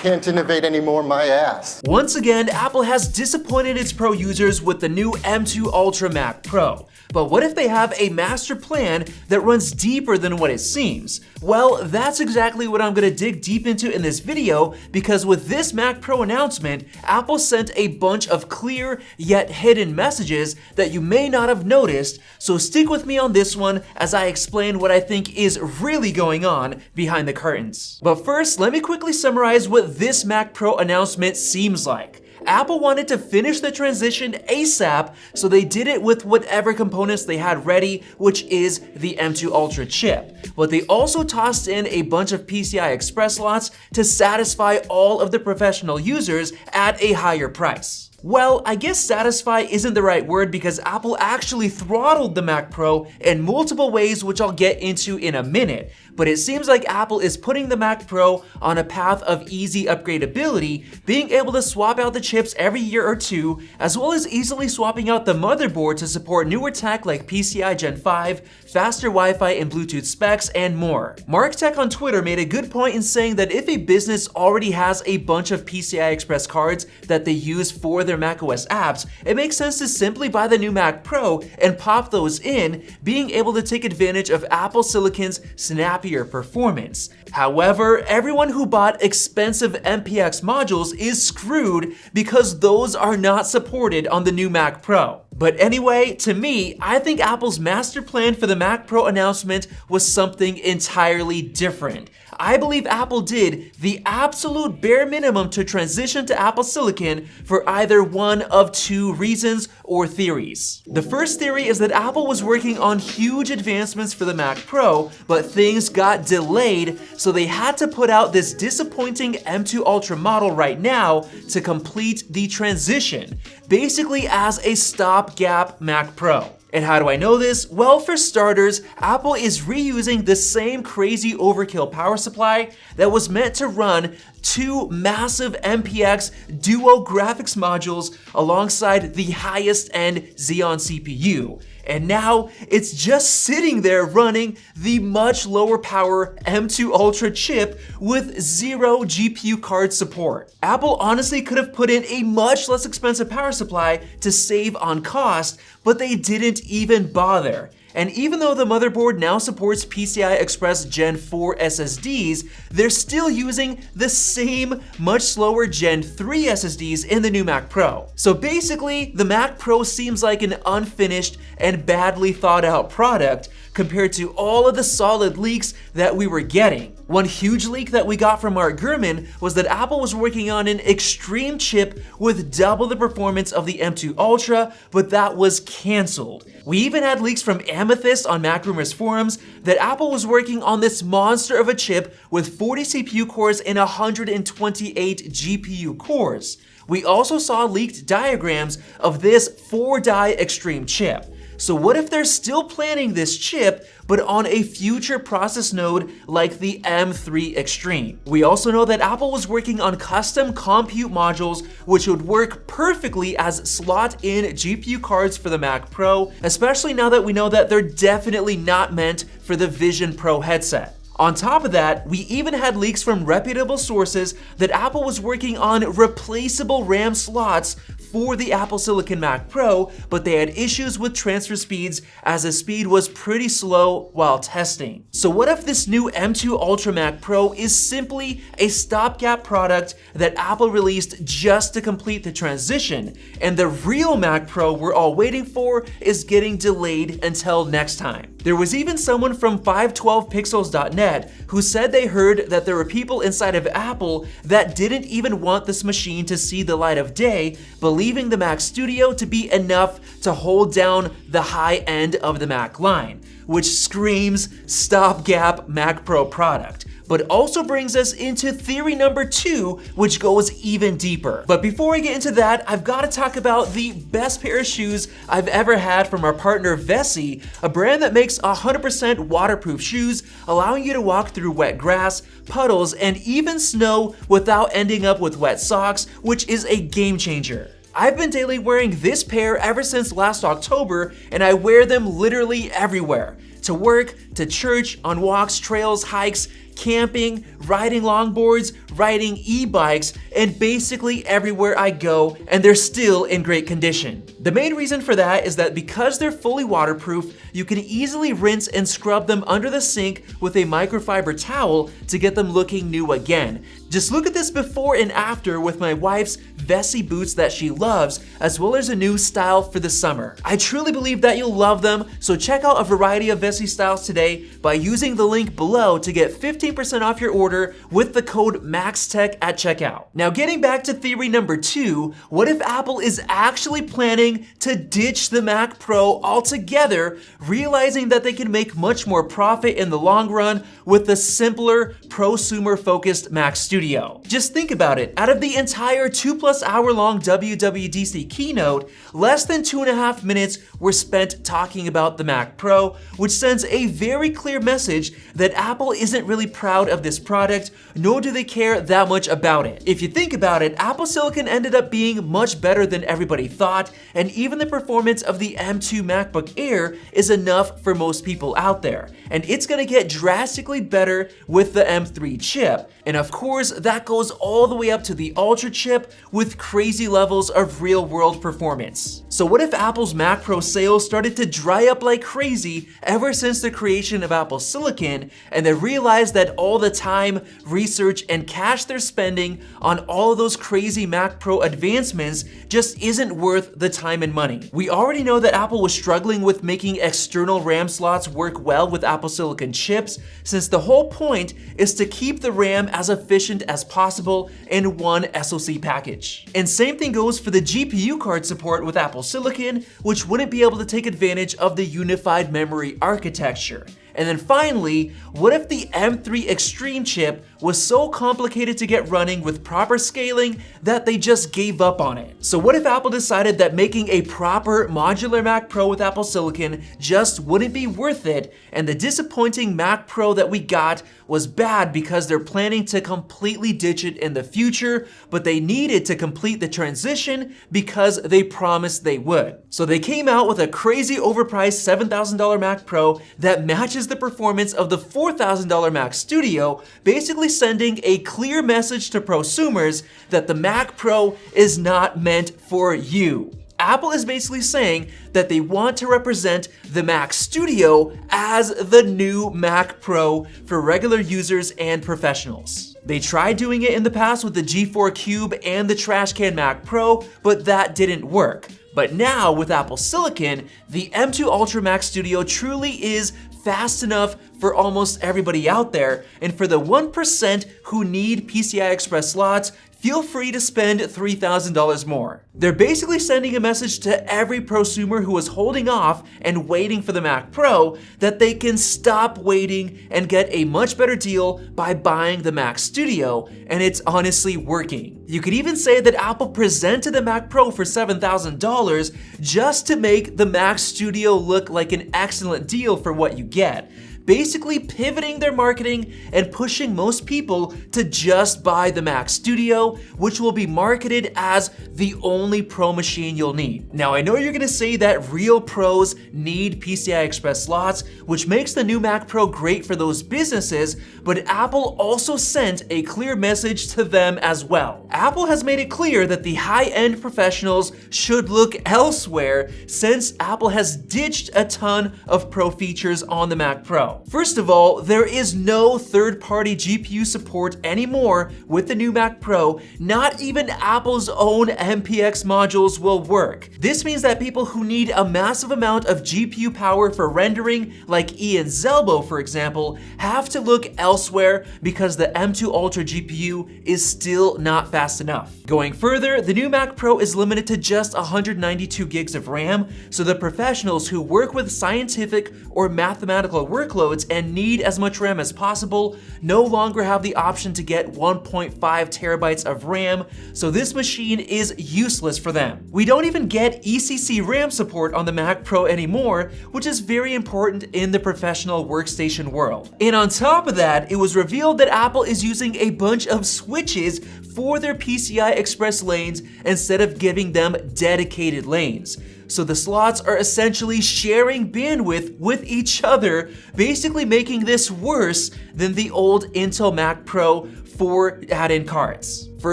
can't innovate anymore, my ass. Once again, Apple has disappointed its Pro users with the new M2 Ultra Mac Pro. But what if they have a master plan that runs deeper than what it seems? Well, that's exactly what I'm gonna dig deep into in this video, because with this Mac Pro announcement, Apple sent a bunch of clear yet hidden messages that you may not have noticed, so stick with me on this one as I explain what I think is really going on behind the curtains. But first, let me quickly summarize what this Mac Pro announcement seems like. Apple wanted to finish the transition ASAP, so they did it with whatever components they had ready, which is the M2 Ultra chip. But they also tossed in a bunch of PCI Express slots to satisfy all of the professional users at a higher price. Well, I guess satisfy isn't the right word, because Apple actually throttled the Mac Pro in multiple ways, which I'll get into in a minute. But it seems like Apple is putting the Mac Pro on a path of easy upgradability, being able to swap out the chips every year or two, as well as easily swapping out the motherboard to support newer tech like PCI Gen 5, faster Wi-Fi and Bluetooth specs, and more. Mark Tech on Twitter made a good point in saying that if a business already has a bunch of PCI Express cards that they use for their macOS apps, it makes sense to simply buy the new Mac Pro and pop those in, being able to take advantage of Apple Silicon's snappier performance. However, everyone who bought expensive MPX modules is screwed, because those are not supported on the new Mac Pro. But anyway, to me, I think Apple's master plan for the Mac Pro announcement was something entirely different. I believe Apple did the absolute bare minimum to transition to Apple Silicon for either one of two reasons or theories. The first theory is that Apple was working on huge advancements for the Mac Pro, but things got delayed, so they had to put out this disappointing M2 Ultra model right now to complete the transition, basically as a stopgap Mac Pro. And how do I know this? Well, for starters, Apple is reusing the same crazy overkill power supply that was meant to run two massive MPX Duo graphics modules alongside the highest end Xeon CPU. And now it's just sitting there running the much lower power M2 Ultra chip with zero GPU card support. Apple honestly could have put in a much less expensive power supply to save on cost, but they didn't even bother. And even though the motherboard now supports PCI Express Gen 4 SSDs, they're still using the same much slower Gen 3 SSDs in the new Mac Pro. So basically, the Mac Pro seems like an unfinished and badly thought out product compared to all of the solid leaks that we were getting. One huge leak that we got from Mark Gurman was that Apple was working on an extreme chip with double the performance of the M2 Ultra, but that was canceled. We even had leaks from Amethyst on Mac Rumors forums that Apple was working on this monster of a chip with 40 CPU cores and 128 GPU cores. We also saw leaked diagrams of this 4-die extreme chip. So what if they're still planning this chip, but on a future process node like the M3 Extreme? We also know that Apple was working on custom compute modules which would work perfectly as slot-in GPU cards for the Mac Pro, especially now that we know that they're definitely not meant for the Vision Pro headset. On top of that, we even had leaks from reputable sources that Apple was working on replaceable RAM slots for the Apple Silicon Mac Pro, but they had issues with transfer speeds as the speed was pretty slow while testing. So what if this new M2 Ultra Mac Pro is simply a stopgap product that Apple released just to complete the transition, and the real Mac Pro we're all waiting for is getting delayed until next time? There was even someone from 512pixels.net who said they heard that there were people inside of Apple that didn't even want this machine to see the light of day, believing the Mac Studio to be enough to hold down the high end of the Mac line, which screams stopgap Mac Pro product. But also brings us into theory number 2, which goes even deeper. But before I get into that, I've got to talk about the best pair of shoes I've ever had from our partner Vessi, a brand that makes 100% waterproof shoes, allowing you to walk through wet grass, puddles, and even snow without ending up with wet socks, which is a game changer. I've been daily wearing this pair ever since last October, and I wear them literally everywhere. To work, to church, on walks, trails, hikes, camping, riding longboards, riding e-bikes, and basically everywhere I go, and they're still in great condition. The main reason for that is that because they're fully waterproof, you can easily rinse and scrub them under the sink with a microfiber towel to get them looking new again. Just look at this before and after with my wife's Vessi boots that she loves, as well as a new style for the summer. I truly believe that you'll love them, so check out a variety of Vessi styles today by using the link below to get 15% off your order with the code MAXTECH at checkout. Now getting back to theory number 2, what if Apple is actually planning to ditch the Mac Pro altogether, realizing that they can make much more profit in the long run with the simpler, prosumer-focused Mac Studio? Just think about it. Out of the entire 2+ hour long WWDC keynote, less than 2.5 minutes were spent talking about the Mac Pro, which sends a very clear message that Apple isn't really proud of this product, nor do they care that much about it. If you think about it, Apple Silicon ended up being much better than everybody thought, and even the performance of the M2 MacBook Air is enough for most people out there. And it's gonna get drastically better with the M3 chip. And of course, that goes all the way up to the Ultra chip with crazy levels of real-world performance. So what if Apple's Mac Pro sales started to dry up like crazy ever since the creation of Apple Silicon, and they realized that all the time, research, and cash they're spending on all of those crazy Mac Pro advancements just isn't worth the time and money? We already know that Apple was struggling with making external RAM slots work well with Apple Silicon chips, since the whole point is to keep the RAM as efficient as possible in one SoC package. And same thing goes for the GPU card support with Apple Silicon, which wouldn't be able to take advantage of the unified memory architecture. And then finally, what if the M3 Extreme chip was so complicated to get running with proper scaling that they just gave up on it? So what if Apple decided that making a proper modular Mac Pro with Apple Silicon just wouldn't be worth it, and the disappointing Mac Pro that we got was bad because they're planning to completely ditch it in the future, but they needed to complete the transition because they promised they would. So they came out with a crazy overpriced $7,000 Mac Pro that matches the performance of the $4,000 Mac Studio, basically sending a clear message to prosumers that the Mac Pro is not meant for you. Apple is basically saying that they want to represent the Mac Studio as the new Mac Pro for regular users and professionals. They tried doing it in the past with the G4 Cube and the Trashcan Mac Pro, but that didn't work. But now with Apple Silicon, the M2 Ultra Mac Studio truly is fast enough for almost everybody out there, and for the 1% who need PCI Express slots, feel free to spend $3,000 more. They're basically sending a message to every prosumer who was holding off and waiting for the Mac Pro that they can stop waiting and get a much better deal by buying the Mac Studio, and it's honestly working. You could even say that Apple presented the Mac Pro for $7,000 just to make the Mac Studio look like an excellent deal for what you get, basically pivoting their marketing and pushing most people to just buy the Mac Studio, which will be marketed as the only pro machine you'll need. Now, I know you're gonna say that real pros need PCI Express slots, which makes the new Mac Pro great for those businesses, but Apple also sent a clear message to them as well. Apple has made it clear that the high-end professionals should look elsewhere, since Apple has ditched a ton of pro features on the Mac Pro. First of all, there is no third-party GPU support anymore with the new Mac Pro. Not even Apple's own MPX modules will work. This means that people who need a massive amount of GPU power for rendering, like Ian Zelbo for example, have to look elsewhere because the M2 Ultra GPU is still not fast enough. Going further, the new Mac Pro is limited to just 192 gigs of RAM, so the professionals who work with scientific or mathematical workloads and need as much RAM as possible no longer have the option to get 1.5 terabytes of RAM, so this machine is useless for them. We don't even get ECC RAM support on the Mac Pro anymore, which is very important in the professional workstation world. And on top of that, it was revealed that Apple is using a bunch of switches for their their PCI Express lanes instead of giving them dedicated lanes. So the slots are essentially sharing bandwidth with each other, basically making this worse than the old Intel Mac Pro for add-in cards. For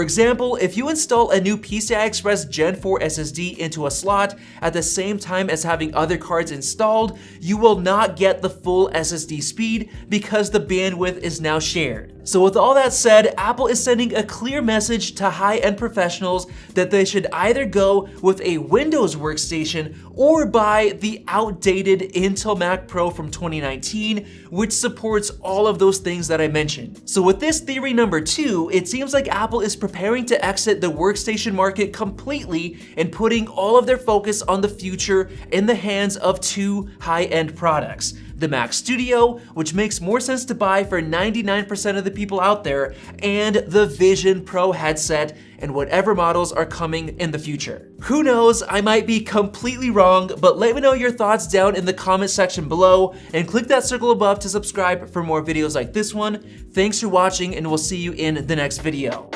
example, if you install a new PCI Express Gen 4 SSD into a slot at the same time as having other cards installed, you will not get the full SSD speed because the bandwidth is now shared. So with all that said, Apple is sending a clear message to high-end professionals that they should either go with a Windows workstation or buy the outdated Intel Mac Pro from 2019, which supports all of those things that I mentioned. So with this theory number 2, it seems like Apple is preparing to exit the workstation market completely and putting all of their focus on the future in the hands of 2 high-end products. The Mac Studio, which makes more sense to buy for 99% of the people out there, and the Vision Pro headset and whatever models are coming in the future. Who knows, I might be completely wrong, but let me know your thoughts down in the comment section below and click that circle above to subscribe for more videos like this one. Thanks for watching and we'll see you in the next video.